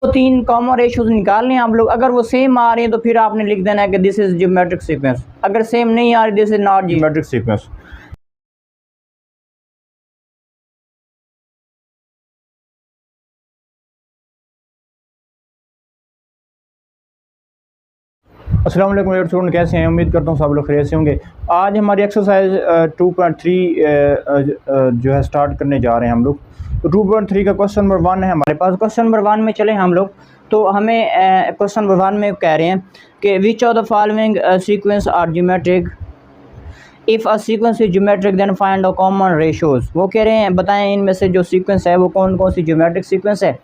तो 3 common ratios निकालने हैं आप लोग। अगर वो सेम आ रहे हैं तो फिर आपने लिख देना है कि दिस इज ज्योमेट्रिक सीक्वेंस। अगर सेम नहीं आ रही, this is not geometric sequence. अस्सलाम वालेकुम स्टूडेंट, कैसे हैं? उम्मीद करता हूँ सब लोग खैरियत से होंगे। आज हमारी एक्सरसाइज 2.3 जो है स्टार्ट करने जा रहे हैं हम लोग। तो 2.3 का क्वेश्चन नंबर 1 है हमारे पास। क्वेश्चन नंबर 1 में चले हम लोग। तो हमें क्वेश्चन नंबर 1 में कह रहे हैं कि which of the following sequence are geometric, if a sequence is geometric then find the common ratios. वो कह रहे हैं बताएं इनमें से जो सीक्वेंस है वो कौन कौन सी ज्योमेट्रिक सीक्वेंस है।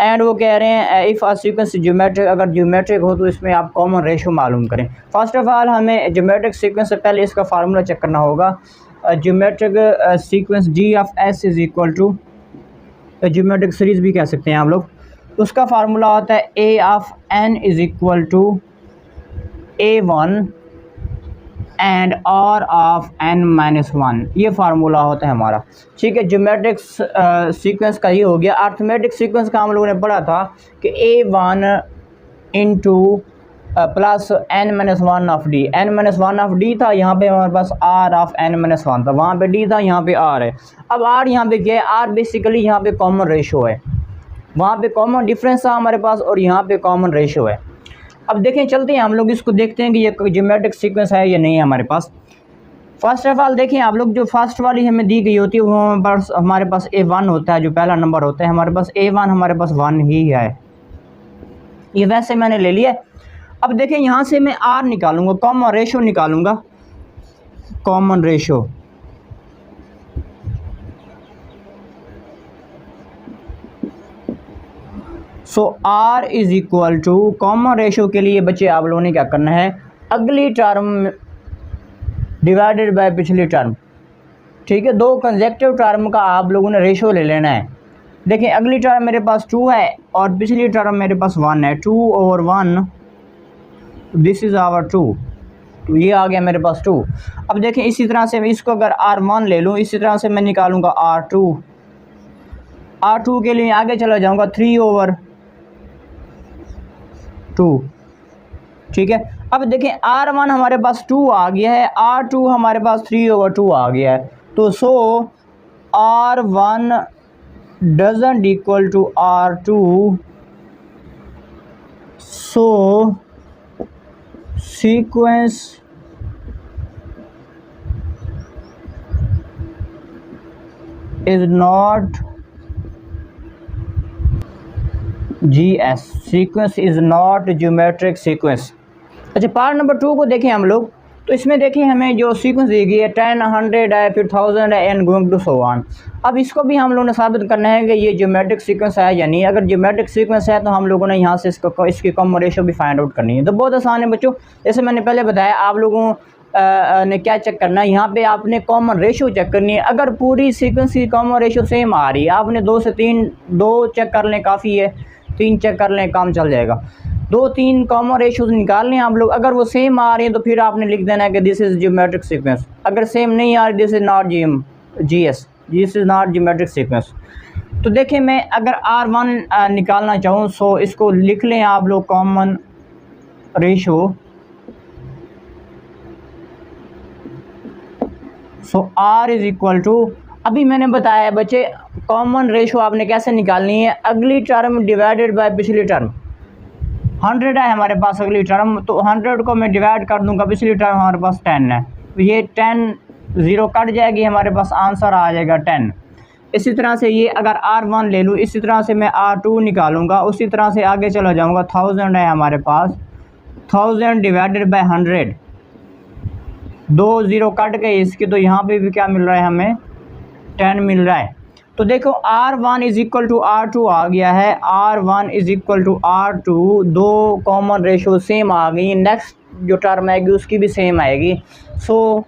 एंड वो कह रहे हैं इफ़ आ सीक्वेंस ज्योमेट्रिक, अगर ज्योमेट्रिक हो तो इसमें आप कॉमन रेशो मालूम करें। फर्स्ट ऑफ ऑल हमें ज्योमेट्रिक सीक्वेंस से पहले इसका फार्मूला चेक करना होगा। Geometric sequence G of S is equal to, geometric series भी कह सकते हैं हम लोग। उसका फार्मूला होता है a of n is equal to A1 and r of n-1। ये फार्मूला होता है हमारा, ठीक है। ज्योमेट्रिक सीक्वेंस का ही हो गया। अर्थमेटिक सीक्वेंस का हम लोगों ने पढ़ा था कि A1 into plus n-1 of D. n-1 of D था, यहाँ पे हमारे पास r ऑफ n-1 था, वहाँ पे d था, यहाँ पे r है। अब r यहाँ पे क्या है? r बेसिकली यहाँ पे कॉमन रेशो है, वहाँ पे कॉमन डिफरेंस था हमारे पास और यहाँ पे कॉमन रेशो है। अब देखें, चलते हैं हम लोग इसको देखते हैं कि ये ज्योमेट्रिक सीक्वेंस है या नहीं है हमारे पास। फर्स्ट ऑफ ऑल देखें आप लोग, जो फर्स्ट वाली हमें दी गई होती है वो हमारे पास A1 होता है, जो पहला नंबर होता है हमारे पास A1, हमारे पास 1 ही है। ये वैसे मैंने ले लिया। अब देखें यहाँ से मैं R निकालूंगा, कॉमन रेशो निकालूंगा, common ratio. So R is equal to, common ratio के लिए बच्चे आप लोगों ने क्या करना है, अगली टर्म डिवाइडेड बाय पिछली टर्म, ठीक है। दो कंसेक्टिव टर्म का आप लोगों ने रेशो ले लेना है। देखिए अगली टर्म मेरे पास 2 है और पिछली टर्म मेरे पास 1 है। 2/1, दिस इज़ आवर 2, तो ये आ गया मेरे पास 2। अब देखें इसी तरह से इसको अगर R1 ले लूँ, इसी तरह से मैं निकालूंगा R2। R2 के लिए आगे चला जाऊँगा 3/2, ठीक है। अब देखें R1 हमारे पास 2 आ गया है, R2 हमारे पास 3/2 आ गया है। तो so R1 doesn't equal to R2, so sequence is not GS, sequence is not geometric sequence. अच्छा, पार्ट नंबर 2 को देखें हम लोग। तो इसमें देखें हमें जो सीक्वेंस दी गई है 10, 100 है, फिर 1000 है, and going to so on. अब इसको भी हम लोगों ने साबित करना है कि ये ज्योमेट्रिक सीक्वेंस है या नहीं। अगर ज्योमेट्रिक सीक्वेंस है तो हम लोगों ने यहाँ से इसकी कॉमन रेशो भी फाइंड आउट करनी है। तो बहुत आसान है बच्चों, जैसे मैंने पहले बताया आप लोगों ने क्या चेक करना है, यहाँ पे आपने कॉमन रेशो चेक करनी है। अगर पूरी सीक्वेंस की कॉमन रेशो सेम आ रही है, आपने 2 से 3, 2 चेक कर लें काफ़ी है, 3 चेक कर लें काम चल जाएगा। 2-3 कॉमन रेशोज निकालने हैं आप लोग। अगर वो सेम आ रही हैं तो फिर आपने लिख देना है कि दिस इज़ ज्योमेट्रिक सीक्वेंस। अगर सेम नहीं आ रही, this is not GS, this is not geometric sequence. तो देखें मैं अगर R1 निकालना चाहूँ, सो इसको लिख लें आप लोग, common ratio. So R is equal to, अभी मैंने बताया बच्चे कॉमन रेशो आपने कैसे निकालनी है, अगली टर्म डिवाइडेड बाय पिछली टर्म। 100 है हमारे पास अगली टर्म, तो 100 को मैं डिवाइड कर दूंगा, पिछली टर्म हमारे पास 10 है, तो ये 10 0 कट जाएगी, हमारे पास आंसर आ जाएगा 10। इसी तरह से ये अगर R1 ले लूँ, इसी तरह से मैं R2 निकालूंगा, उसी तरह से आगे चला जाऊँगा। 1000 है हमारे पास, 1000 डिवाइडेड बाय 100, 2 0 कट गए इसकी, तो यहाँ पे भी क्या मिल रहा है हमें, 10 मिल रहा है। तो देखो R1 is equal to R2 आ गया है, R1 is equal to R2, 2 common ratio same आ गई। नेक्स्ट जो टर्म आएगी उसकी भी सेम आएगी। So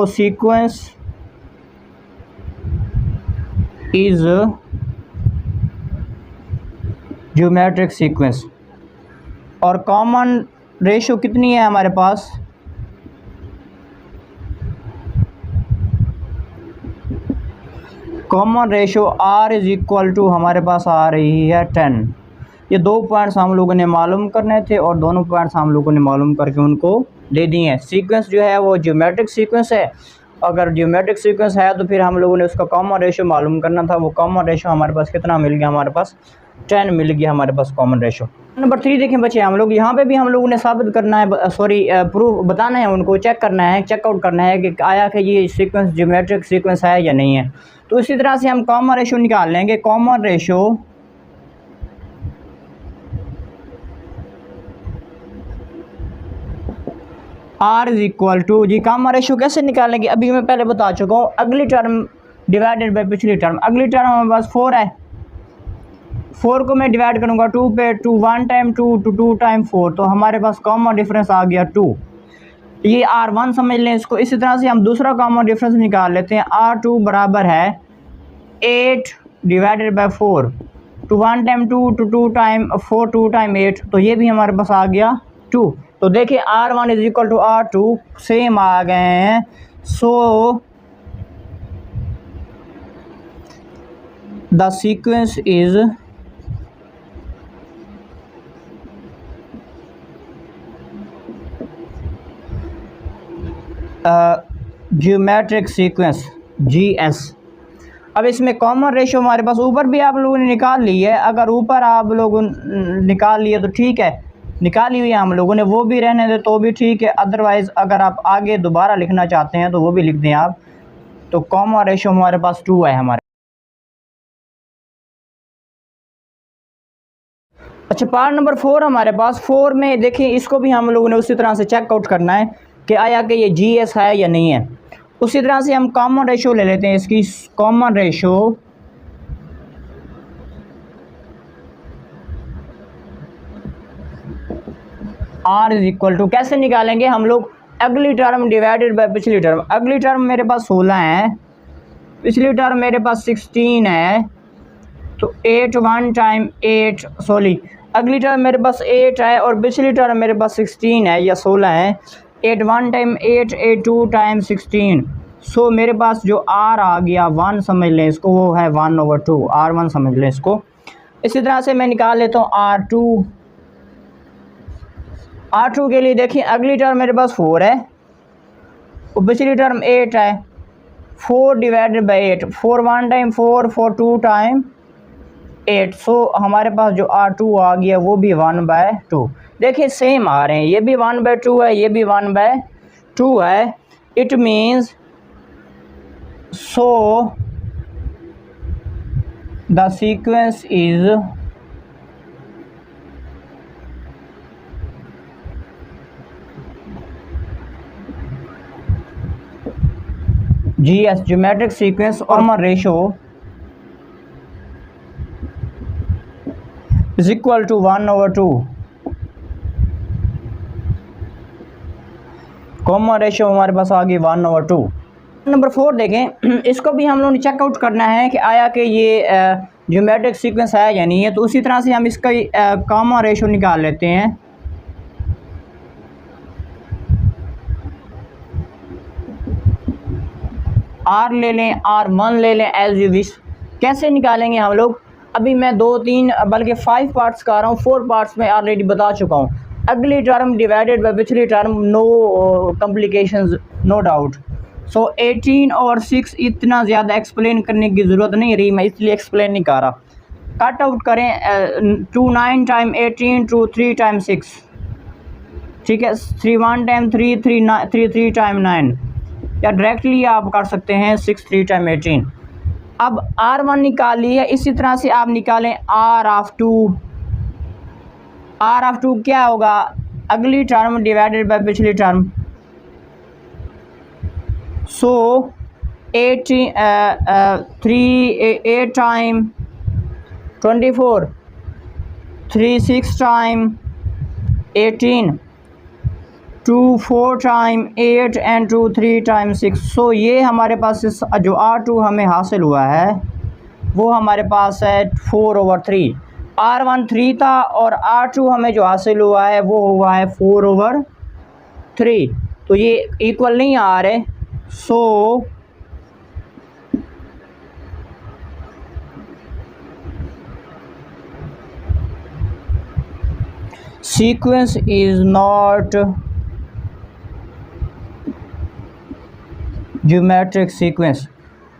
sequence is geometric sequence. और कॉमन रेशो कितनी है हमारे पास, common ratio R is equal to हमारे पास आ रही है 10। ये 2 पॉइंट्स हम लोगों ने मालूम करने थे और दोनों पॉइंट्स हम लोगों ने मालूम करके उनको दे दिए हैं। सीक्वेंस जो है वो ज्योमेट्रिक सीक्वेंस है। अगर ज्योमेट्रिक सीक्वेंस है तो फिर हम लोगों ने उसका कॉमन रेशो मालूम करना था। वो कॉमन रेशो हमारे पास कितना मिल गया, हमारे पास 10 मिल गया हमारे पास कॉमन रेशो। नंबर 3 देखें बच्चे, हम लोग यहाँ पे भी हम लोगों ने साबित करना है, सॉरी प्रूफ बताना है, उनको चेक करना है, चेकआउट करना है कि आया कि ये सीक्वेंस ज्योमेट्रिक सीक्वेंस है या नहीं है। तो इसी तरह से हम कॉमन रेशो निकाल लेंगे। Common ratio R is equal to, जी कॉमन रेशो कैसे निकालेंगे अभी मैं पहले बता चुका हूँ। अगली टर्म डिवाइडेड बाय पिछली टर्म। अगली टर्म हमारे पास 4 है, 4 को मैं डिवाइड करूँगा 2 पे, 2 1 टाइम 2 to 2 टाइम 4, तो हमारे पास कॉमन डिफरेंस आ गया 2। ये R1 समझ लें इसको। इसी तरह से हम दूसरा कॉमन डिफरेंस निकाल लेते हैं। R2 बराबर है 8 divided by 4, 2 1 time 2 to 2 time 4 2 time 8, तो ये भी हमारे पास आ गया 2। तो देखिए R1 is equal to R2 same आ गए हैं। So the sequence is geometric sequence GS। अब इसमें कॉमन रेशो हमारे पास ऊपर भी आप लोगों ने निकाल ली है। अगर ऊपर आप लोगों निकाल लिए तो ठीक है, निकाली हुई है हम लोगों ने, वो भी रहने दे तो भी ठीक है। अदरवाइज़ अगर आप आगे दोबारा लिखना चाहते हैं तो वो भी लिख दें आप। तो कॉमन रेशो हमारे पास 2 है हमारे। अच्छा, पार्ट नंबर 4 हमारे पास। 4 में देखिए इसको भी हम लोगों ने उसी तरह से चेकआउट करना है कि आया कि ये GS है या नहीं है। उसी तरह से हम कॉमन रेशो ले लेते हैं। इसकी common ratio R is equal to, कैसे निकालेंगे हम लोग, अगली टर्म डिवाइडेड बाय पिछली टर्म। अगली टर्म मेरे पास 16 है, पिछली टर्म मेरे पास 16 है, तो 8 1 टाइम 8, सॉरी अगली टर्म मेरे पास 8 है और पिछली टर्म मेरे पास 16 है या 16 है। 8 1 टाइम 8, 8 2 टाइम 16। सो मेरे पास जो R आ गया 1 समझ लें इसको, वो है 1/2, R1 समझ लें इसको। इसी तरह से मैं निकाल लेता हूँ R2। R2 के लिए देखिए अगली टर्म मेरे पास 4 है और पिछली टर्म 8 है। 4 डिवाइडेड बाई 8, 4 1 टाइम 4, 4 2 टाइम 8। सो हमारे पास जो R2 आ गया वो भी 1/2। देखिए सेम आ रहे हैं, ये भी 1/2 है, ये भी 1/2 है। It means so the sequence is GS geometric sequence common ratio is equal to 1/2। Common ratio हमारे पास आ गई 1/2। नंबर 4 देखें, इसको भी हम लोगों ने चेकआउट करना है कि आया कि ये ज्योमेट्रिक सीक्वेंस है या नहीं है। तो उसी तरह से हम इसका कॉमन रेशो निकाल लेते हैं। R ले लें, R1 ले लें, एज यू विश। कैसे निकालेंगे हम लोग, अभी मैं 2 3 बल्कि 5 पार्ट्स का रहा हूँ, 4 पार्ट्स में ऑलरेडी बता चुका हूँ। अगली टर्म डिवाइडेड बाय पिछली term, no complications, no doubt. So 18 और 6 इतना ज़्यादा एक्सप्लेन करने की ज़रूरत नहीं रही, मैं इसलिए एक्सप्लेन नहीं कर रहा। कट आउट करें, 2 9 टाइम 18, 2 3 टाइम 6, ठीक है, 3 1 टाइम 3, 3 टाइम 9, या डायरेक्टली आप कर सकते हैं 6 3 टाइम 18। अब R1 निकाल लिया, इसी तरह से आप निकालें R2। R2 क्या होगा, अगली टर्म डिवाइडेड बाय पिछली term. So 8 time 24, 3 6 time 18, 2 4 time 8 and 2 3 time 6। सो ये हमारे पास जो R2 हमें हासिल हुआ है वो हमारे पास है 4/3। R1 3 था और R2 हमें जो हासिल हुआ है वो हुआ है 4/3। तो ये इक्वल नहीं आ रहे। So sequence is not geometric sequence,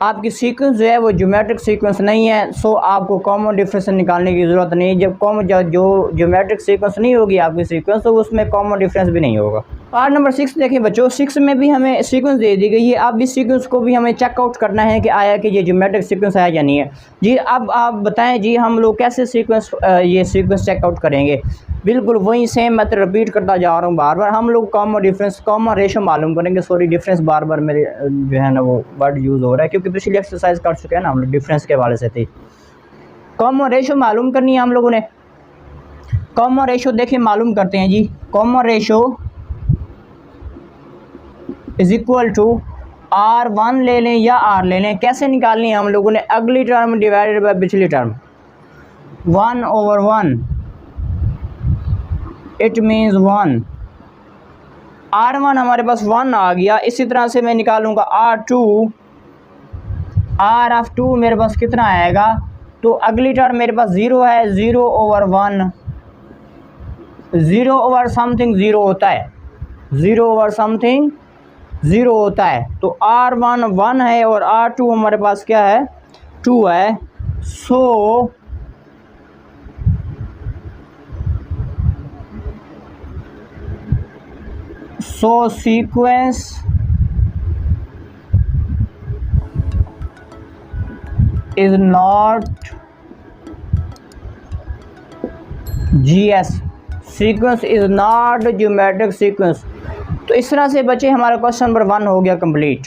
आपकी सीक्वेंस जो है वो ज्योमेट्रिक सीक्वेंस नहीं है। सो आपको कॉमन डिफरेंस निकालने की ज़रूरत नहीं है। जब कॉमन जो ज्योमेट्रिक सीक्वेंस नहीं होगी आपकी सीक्वेंस, तो उसमें कॉमन डिफरेंस भी नहीं होगा। पार्ट नंबर 6 देखें बच्चों, 6 में भी हमें सीक्वेंस दे दी गई है। अब इस सीक्वेंस को भी हमें चेकआउट करना है कि आया कि ये ज्योमेट्रिक सीक्वेंस है या नहीं है। जी अब आप बताएं जी, हम लोग कैसे सीक्वेंस ये सीक्वेंस चेकआउट करेंगे। बिल्कुल वही सेम मेथड रिपीट करता जा रहा हूँ बार बार। हम लोग कॉमन डिफरेंस, कॉमन रेशो मालूम करेंगे। सॉरी डिफरेंस बार बार मेरे जो है ना वो वर्ड यूज़ हो रहा है, क्योंकि पिछली एक्सरसाइज कर चुके हैं ना हम लोग, डिफरेंस के हवाले से थी। कॉमन रेशो मालूम करनी है हम लोगों ने। कॉमन रेशो देखिए मालूम करते हैं जी। Common ratio is equal to R1 ले लें या R ले लें। कैसे निकालनी है हम लोगों ने, अगली टर्म डिवाइडेड बाय पिछली टर्म, 1/1, इट मीन्स 1। R1 हमारे पास 1 आ गया। इसी तरह से मैं निकालूंगा R2, R(2) मेरे पास कितना आएगा, तो अगली टर्म मेरे पास 0 है, 0/1, 0 ओवर समथिंग 0 होता है, 0 ओवर समथिंग 0 होता है। तो R1 1 है और R2 हमारे पास क्या है, 2 है। So sequence is not GS, sequence is not geometric sequence. तो इस तरह से बच्चे हमारा क्वेश्चन नंबर 1 हो गया कंप्लीट।